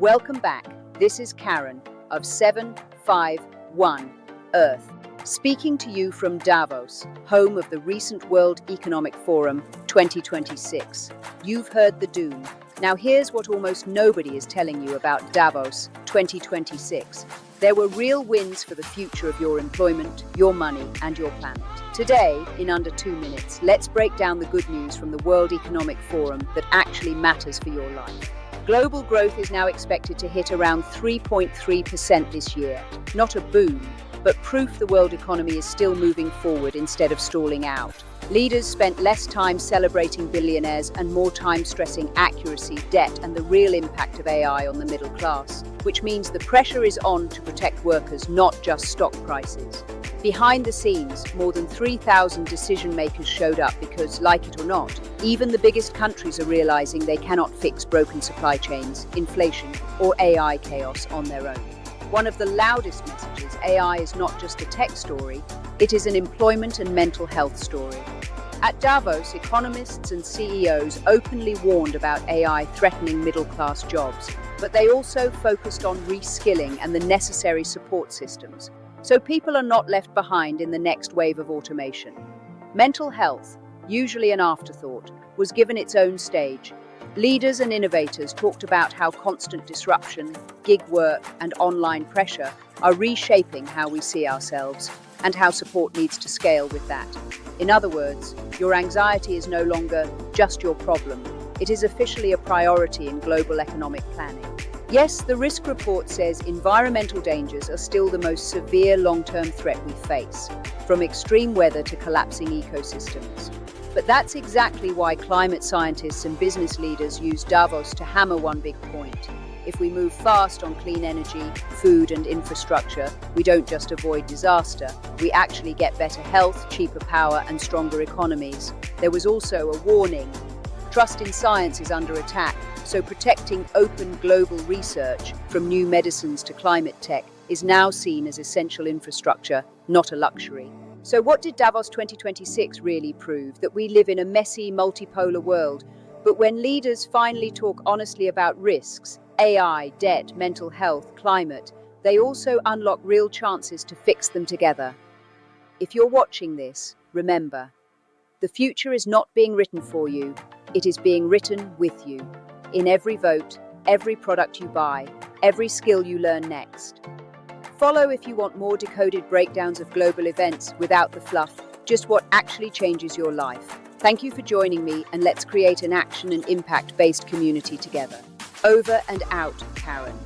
Welcome back. This is Karen of 751 Earth, speaking to you from Davos, home of the recent World Economic Forum 2026. You've heard the doom. Now here's what almost nobody is telling you about Davos 2026. There were real wins for the future of your employment, your money, and your planet. Today, in under 2 minutes, let's break down the good news from the World Economic Forum that actually matters for your life. Global growth is now expected to hit around 3.3% this year. Not a boom, but proof the world economy is still moving forward instead of stalling out. Leaders spent less time celebrating billionaires and more time stressing accuracy, debt, and the real impact of AI on the middle class, which means the pressure is on to protect workers, not just stock prices. Behind the scenes, more than 3,000 decision makers showed up because, like it or not, even the biggest countries are realizing they cannot fix broken supply chains, inflation, or AI chaos on their own. One of the loudest messages: AI is not just a tech story, it is an employment and mental health story. At Davos, economists and CEOs openly warned about AI threatening middle-class jobs, but they also focused on reskilling and the necessary support systems, so people are not left behind in the next wave of automation. Mental health, usually an afterthought, was given its own stage. Leaders and innovators talked about how constant disruption, gig work, and online pressure are reshaping how we see ourselves and how support needs to scale with that. In other words, your anxiety is no longer just your problem. It is officially a priority in global economic planning. Yes, the risk report says environmental dangers are still the most severe long-term threat we face, from extreme weather to collapsing ecosystems. But that's exactly why climate scientists and business leaders use Davos to hammer one big point. If we move fast on clean energy, food, and infrastructure, we don't just avoid disaster, we actually get better health, cheaper power, and stronger economies. There was also a warning. Trust in science is under attack, so protecting open global research, from new medicines to climate tech, is now seen as essential infrastructure, not a luxury. So what did Davos 2026 really prove? That we live in a messy, multipolar world, but when leaders finally talk honestly about risks, AI, debt, mental health, climate, they also unlock real chances to fix them together. If you're watching this, remember, the future is not being written for you, it is being written with you. In every vote, every product you buy, every skill you learn next. Follow if you want more decoded breakdowns of global events without the fluff, just what actually changes your life. Thank you for joining me, and let's create an action and impact-based community together. Over and out, Karen.